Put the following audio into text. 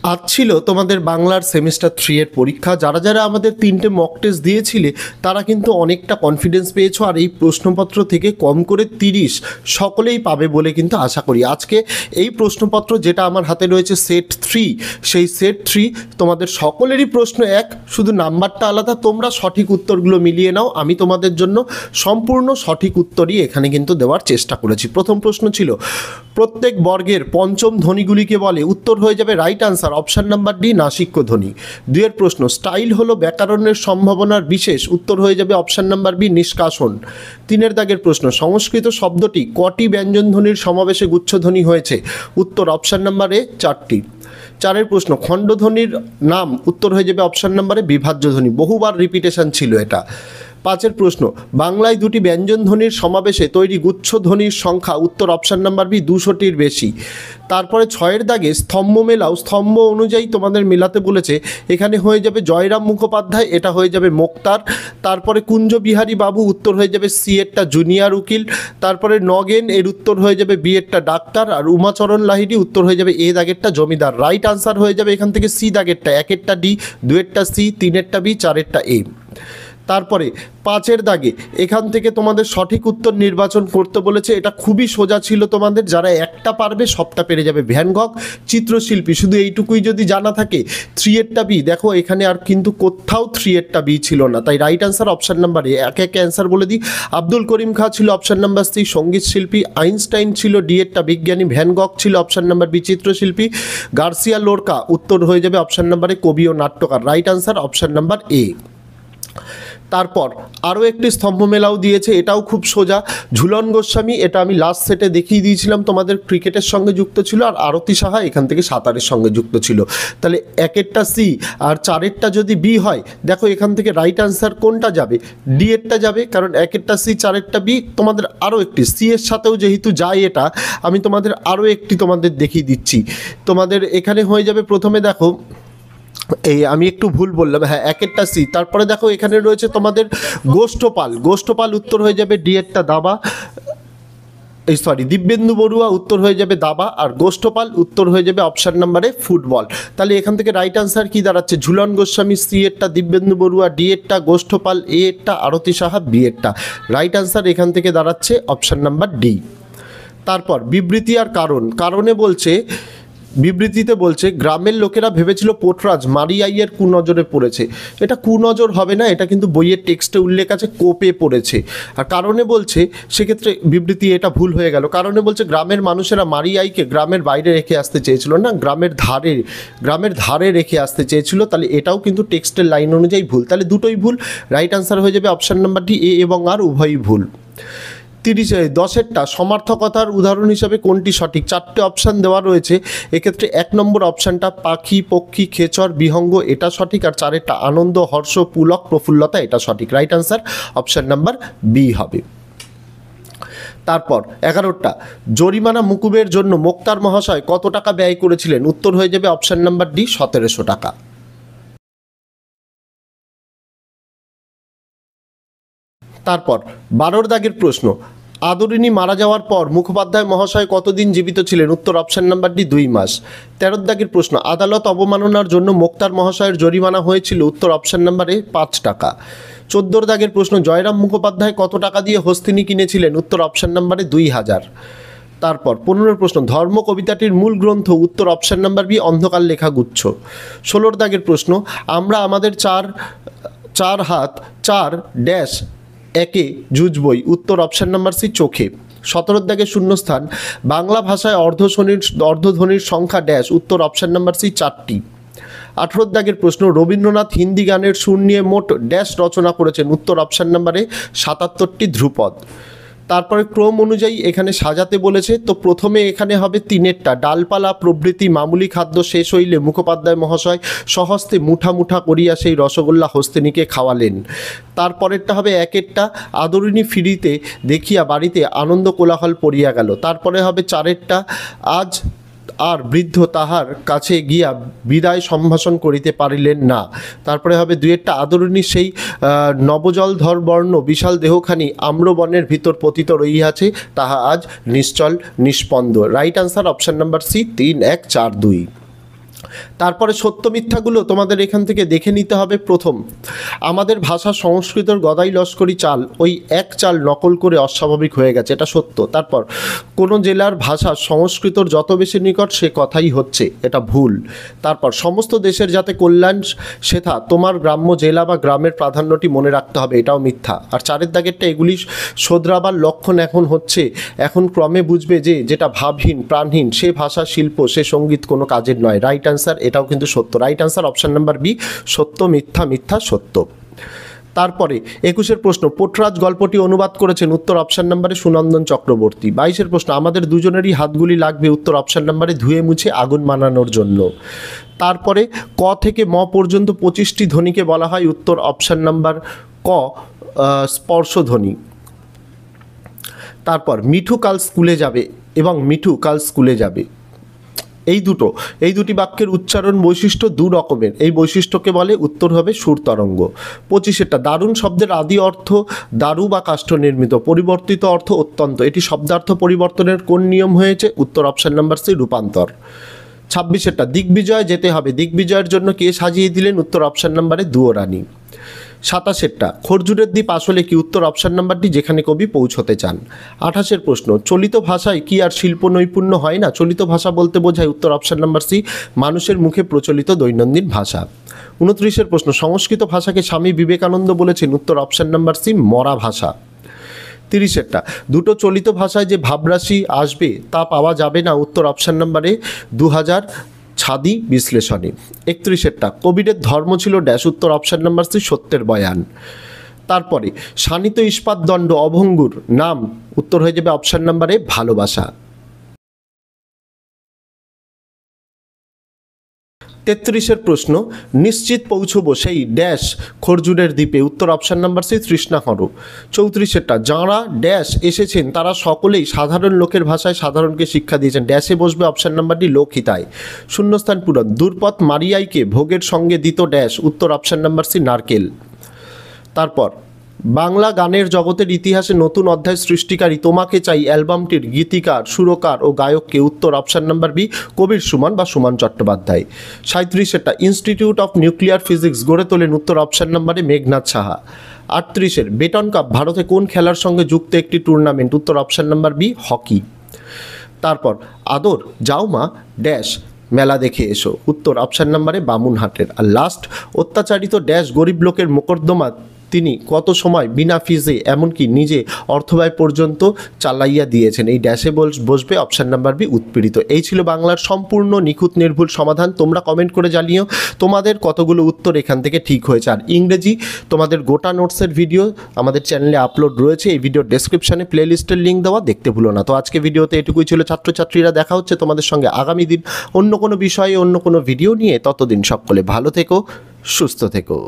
আজ ছিল তোমাদের বাংলার সেমিস্টার 3 এর পরীক্ষা। যারা যারা আমাদের 3টে মক টেস্ট দিয়েছিলে তারা কিন্তু অনেকটা কনফিডেন্স পেয়েছো, আর এই প্রশ্নপত্র থেকে কম করে 30 সকলেই পাবে বলে কিন্তু আশা করি। আজকে এই প্রশ্নপত্র যেটা আমার হাতে রয়েছে সেট 3, সেই সেট 3 তোমাদের সকলেরই প্রশ্ন এক, শুধু নাম্বারটা আলাদা। তোমরা সঠিক উত্তরগুলো মিলিয়ে নাও, আমি তোমাদের জন্য সম্পূর্ণ সঠিক উত্তরই এখানে কিন্তু দেওয়ার চেষ্টা করেছি। প্রথম প্রশ্ন ছিল প্রত্যেক বর্গের পঞ্চম ধ্বনিগুলিকে বলে, উত্তর হয়ে যাবে right answer option number D নাসিক্য ধ্বনি। দুইয়ের প্রশ্ন স্টাইল হলো ব্যাকরণের সম্ভাবনার বিশেষ, উত্তর হয়ে যাবে অপশান নাম্বার বি নিষ্কাশন। তিনের দাগের প্রশ্ন সংস্কৃত শব্দটি কটি ব্যঞ্জনধ্বনির সমাবেশে গুচ্ছধ্বনি হয়েছে, উত্তর অপশান নাম্বার এ 4টি। চারের প্রশ্ন খণ্ডধ্বনির নাম, উত্তর হয়ে যাবে অপশান নাম্বারে বিভাজ্য ধ্বনি, বহুবার রিপিটেশন ছিল এটা। পাঁচের প্রশ্ন বাংলায় দুটি ব্যঞ্জনধ্বনির সমাবেশে তৈরি গুচ্ছধ্বনির সংখ্যা, উত্তর অপশান নাম্বার বি 200টির বেশি। তারপরে ছয়ের দাগে স্তম্ভ মেলাও, স্তম্ভ অনুযায়ী তোমাদের মেলাতে বলেছে, এখানে হয়ে যাবে জয়রাম মুখোপাধ্যায়, এটা হয়ে যাবে মোক্তার। তারপরে কুঞ্জবিহারী বাবু, উত্তর হয়ে যাবে সি এরটা জুনিয়র উকিল। তারপরে নগেন, এর উত্তর হয়ে যাবে বি এরটা ডাক্তার। আর উমাচরণ লাহিড়ী, উত্তর হয়ে যাবে এ দাগেরটা জমিদার। রাইট আনসার হয়ে যাবে এখান থেকে সি দাগেরটা, একেরটা ডি, দুয়েরটা সি, তিনেরটা বি, চারেরটা এ। তারপরে পাঁচের দাগে এখান থেকে তোমাদের সঠিক উত্তর নির্বাচন করতে বলেছে, এটা খুবই সোজা ছিল তোমাদের, যারা একটা পারবে সবটা পেরে যাবে। ভ্যান গগ চিত্রশিল্পী, শুধু এইটুকুই যদি জানা থাকে। 3এরটা বি, দেখো এখানে আর কিন্তু কোথাও 3এরটা বি ছিল না, তাই right answer option number A. একে একে অ্যান্সার বলে দিই। আব্দুল করিম খাঁ ছিল অপশান নাম্বার সি সঙ্গীত শিল্পী, আইনস্টাইন ছিল ডি এরটা বিজ্ঞানী, ভ্যান গগ ছিল অপশান নাম্বার বি চিত্রশিল্পী, গার্সিয়া লোরকা উত্তর হয়ে যাবে অপশান নাম্বারে কবি ও নাট্যকার। Right answer option number A. তারপর আরও একটি স্তম্ভ মেলাও দিয়েছে, এটাও খুব সোজা। ঝুলন গোস্বামী, এটা আমি লাস্ট সেটে দেখিয়ে দিয়েছিলাম তোমাদের, ক্রিকেটের সঙ্গে যুক্ত ছিল। আর আরতি সাহা এখান থেকে সাঁতারের সঙ্গে যুক্ত ছিল। তাহলে একেরটা সি আর চারেরটা যদি বি হয়, দেখো এখান থেকে রাইট আনসার কোনটা যাবে, ডি এরটা যাবে, কারণ একেরটা সি চারেরটা বি। তোমাদের আরও একটি সি এর সাথেও যেহেতু যায় এটা, আমি তোমাদের আরও একটি তোমাদের দেখিয়ে দিচ্ছি। তোমাদের এখানে হয়ে যাবে প্রথমে দেখো, এই আমি একটু ভুল বললাম, হ্যাঁ একেরটা সি। তারপরে দেখো এখানে রয়েছে তোমাদের গোষ্ঠপাল, গোষ্ঠপাল উত্তর হয়ে যাবে ডি এরটা দাবা, এই সরি দিব্যেন্দু বড়ুয়া উত্তর হয়ে যাবে দাবা, আর গোষ্ঠপাল উত্তর হয়ে যাবে অপশান নাম্বারে ফুটবল। তাহলে এখান থেকে রাইট আনসার কি দাঁড়াচ্ছে, ঝুলন গোস্বামী সি এরটা, দিব্যেন্দু বড়ুয়া ডি এরটা, গোষ্ঠপাল এ এরটা, আরতি সাহা বি এরটা। রাইট আনসার এখান থেকে দাঁড়াচ্ছে অপশান নাম্বার ডি। তারপর বিবৃতি আর কারণ, কারণে বলছে, বিবৃতিতে বলছে গ্রামের লোকেরা ভেবেছিল পোটরাজ মারিয়াইয়ের কুনজরে পড়েছে। এটা কুনজর হবে না, এটা কিন্তু বইয়ের টেক্সটে উল্লেখ আছে কোপে পড়েছে। আর কারণে বলছে, সেক্ষেত্রে বিবৃতি এটা ভুল হয়ে গেল। কারণে বলছে গ্রামের মানুষেরা মারিয়াইকে গ্রামের বাইরে রেখে আসতে চেয়েছিল না, গ্রামের ধারে রেখে আসতে চেয়েছিল। তাহলে এটাও কিন্তু টেক্সটের লাইন অনুযায়ী ভুল, তাহলে দুটোই ভুল। রাইট আনসার হয়ে যাবে অপশান নাম্বার ডি এ এবং আর উভয়ই ভুল। 10এরটা সমার্থকতার উদাহরণ হিসাবে কোনটি সঠিক, 4টে অপশান দেওয়া রয়েছে। এক্ষেত্রে 1 নম্বর অপশানটা পাখি, পক্ষী, খেচর, বিহঙ্গ, এটা সঠিক। আর 4এরটা আনন্দ, হর্ষ, পুলক, প্রফুল্লতা, এটা সঠিক। Right answer option number B হবে। তারপর 11টা জরিমানা মুকুবের জন্য মোক্তার মহাশয় কত টাকা ব্যয় করেছিলেন, উত্তর হয়ে যাবে অপশান নাম্বার ডি 1700 টাকা। তারপর 12 দাগের প্রশ্ন, আদরিনী মারা যাওয়ার পর মুখোপাধ্যায় মহাশয় কতদিন জীবিত ছিলেন, উত্তর অপশান নাম্বার ডি 2 মাস। 13 দাগের প্রশ্ন, আদালত অবমাননার জন্য মোক্তার মহাশয়ের জরিমানা হয়েছিল, উত্তর অপশান নাম্বার এ 5 টাকা। 14 দাগের প্রশ্ন, জয়রাম মুখোপাধ্যায় কত টাকা দিয়ে হস্তিনী কিনেছিলেন, উত্তর অপশান নাম্বারে 2000। তারপর 15 প্রশ্ন, ধর্ম কবিতাটির মূল গ্রন্থ, উত্তর অপশান নাম্বার বি অন্ধকার লেখা গুচ্ছ। 16 দাগের প্রশ্ন, আমরা আমাদের চার হাত 4 ড্যাশ একে জুজবই, উত্তর অপশান নাম্বার সি চোখে। 17 দাগের শূন্যস্থান, বাংলা ভাষায় অর্ধধ্বনির সংখ্যা ড্যাশ, উত্তর অপশান নাম্বার সি 4টি। 18 দাগের প্রশ্ন, রবীন্দ্রনাথ হিন্দি গানের সুর নিয়ে মোট ড্যাশ রচনা করেছেন, উত্তর অপশান নাম্বারে 77টি ধ্রুপদ। তারপরে ক্রম অনুযায়ী এখানে সাজাতে বলেছে, তো প্রথমে এখানে হবে 3এরটা ডালপালা প্রভৃতি মামুলি খাদ্য শেষ হইলে মুখোপাধ্যায় মহাশয় স্বহস্তে মুঠা মুঠা করিয়া সেই রসগোল্লা হস্তিনীকে খাওয়ালেন। তারপরেরটা হবে 1এরটা আদরিনী ফিরিতে দেখিয়া বাড়িতে আনন্দ কোলাহল পড়িয়া গেল। তারপরে হবে 4এরটা আজ আর বৃদ্ধ তাহার কাছে গিয়া বিদায় সম্ভাষণ করিতে পারিলেন না। তারপরে হবে 2এরটা আদরিণী সেই নবজলধর বর্ণ বিশাল দেহখানি আম্রবনের ভিতর পতিত রহিয়াছে, তাহা আজ নিশ্চল নিষ্পন্দ। Right answer option number C 3, 1, 4, 2। তারপরে সত্য মিথ্যাগুলো তোমাদের এখান থেকে দেখে নিতে হবে। প্রথম, আমাদের ভাষা সংস্কৃতর গদাই লস্করি চাল ওই এক চাল নকল করে অস্বাভাবিক হয়ে গেছে, এটা সত্য। তারপর, কোনো জেলার ভাষা সংস্কৃতর যত বেশি নিকট সে কথাই হচ্ছে, এটা ভুল। তারপর, সমস্ত দেশের যাতে কল্যাণ সেথা তোমার গ্রাম্য জেলা বা গ্রামের প্রাধান্যটি মনে রাখতে হবে, এটাও মিথ্যা। আর চারের দাগেরটা, এগুলি শোধরাবার লক্ষণ এখন হচ্ছে, এখন ক্রমে বুঝবে যে যেটা ভাবহীন প্রাণহীন সে ভাষা শিল্প সে সঙ্গীত কোনো কাজের নয়। রাইট অ্যান্সার, এটাও কিন্তু সত্য। Right answer option number B, সত্য মিথ্যা মিথ্যা সত্য। তারপরে 21 প্রশ্ন, পোটরাজ গল্পটি অনুবাদ করেছেন, উত্তর অপশান নাম্বারে সুনন্দন চক্রবর্তী। 22 প্রশ্ন, আমাদের দুজনেরই হাতগুলি লাগবে, উত্তর অপশান নাম্বারে ধুয়ে মুছে আগুন মানানোর জন্য। তারপরে ক থেকে ম পর্যন্ত 25টি ধ্বনিকে বলা হয়, উত্তর অপশান নাম্বার ক স্পর্শধ্বনি। তারপর মিঠু কাল স্কুলে যাবে এবং মিঠু কাল স্কুলে যাবে, এই দুটি বাক্যের উচ্চারণ বৈশিষ্ট্য দু রকমের, এই বৈশিষ্ট্যকে বলে, উত্তর হবে সুর তরঙ্গ। 25 দারুণ শব্দের আদি অর্থ দারু বা কাষ্ঠ নির্মিত, পরিবর্তিত অর্থ অত্যন্ত, এটি শব্দার্থ পরিবর্তনের কোন নিয়ম হয়েছে, উত্তর অপশান নাম্বার সি রূপান্তর। 26 দিগ্বিজয় যেতে হবে, দিগ্বিজয়ের জন্য কে সাজিয়ে দিলেন, উত্তর অপশান নাম্বারে দুয়োরানী। 27 খরজুরের দ্বীপ আসলে কি, উত্তর অপশান নাম্বারটি যেখানে কবি পৌঁছতে চান। 28 প্রশ্ন, চলিত ভাষায় কি আর শিল্প নৈপুণ্য হয় না, চলিত ভাষা বলতে বোঝায়, উত্তর অপশান নাম্বার সি মানুষের মুখে প্রচলিত দৈনন্দিন ভাষা। 29 প্রশ্ন, সংস্কৃত ভাষাকে স্বামী বিবেকানন্দ বলেছেন, উত্তর অপশান নাম্বার সি মরা ভাষা। 30 দুটো চলিত ভাষায় যে ভাবরাশি আসবে তা পাওয়া যাবে না, উত্তর অপশান নাম্বারে 2000 ছাদি বিশ্লেষণে। 31 কোভিডের ধর্ম ছিল ড্যাশ, উত্তর অপশান নাম্বার সি সত্যের বয়ান। তারপরে শানিত ইস্পাত দণ্ড অভঙ্গুর নাম, উত্তর হয়ে যাবে অপশান নাম্বারে ভালোবাসা। 33 প্রশ্ন, নিশ্চিত পৌঁছবো সেই ড্যাশ খরজুরের দ্বীপে, উত্তর অপশান নাম্বার সি তৃষ্ণা করো। 34 যাঁরা ড্যাশ এসেছেন তারা সকলেই সাধারণ লোকের ভাষায় সাধারণকে শিক্ষা দিয়েছেন, ড্যাশে বসবে অপশান নাম্বারটি লোকহিতায়। শূন্যস্থান পূরণ, দুর্পথ মারিয়াইকে ভোগের সঙ্গে দিত ড্যাশ, উত্তর অপশান নাম্বার সি নারকেল। তারপর বাংলা গানের জগতের ইতিহাসে নতুন অধ্যায় সৃষ্টিকারী তোমাকে চাই অ্যালবামটির গীতিকার সুরকার ও গায়ককে, উত্তর option number B Kabir Suman বা Suman Chattopadhyay. 37 institute of nuclear physics গড়ে তোলেন, উত্তর অপশান নাম্বারে মেঘনাথ সাহা। 38 বেটন কাপ ভারতে কোন খেলার সঙ্গে যুক্ত একটি টুর্নামেন্ট, উত্তর অপশান নাম্বার বি হকি। তারপর আদর যাও মা ড্যাশ মেলা দেখে এসো, উত্তর অপশান নাম্বারে বামুনহাটের। আর লাস্ট, অত্যাচারিত ড্যাশ গরিব লোকের মোকদ্দমা তিনি কত সময় বিনা ফিজে এমনকি নিজে অর্থব্যয় পর্যন্ত চালাইয়া দিয়েছেন, এই ড্যাশে বসবে অপশান নাম্বার বি উৎপীড়িত। এই ছিল বাংলার সম্পূর্ণ নিখুঁত নির্ভুল সমাধান। তোমরা কমেন্ট করে জানিও তোমাদের কতগুলো উত্তর এখান থেকে ঠিক হয়েছে। আর ইংরেজি তোমাদের গোটা নোটসের ভিডিও আমাদের চ্যানেলে আপলোড রয়েছে, এই ভিডিওর ডেসক্রিপশানে প্লেলিস্টের লিঙ্ক দেওয়া, দেখতে ভুলো না। তো আজকে ভিডিওতে এটুকুই ছিল ছাত্রছাত্রীরা, দেখা হচ্ছে তোমাদের সঙ্গে আগামী দিন অন্য কোনো বিষয়ে অন্য কোনো ভিডিও নিয়ে। ততদিন সকলে ভালো থেকো, সুস্থ থেকো।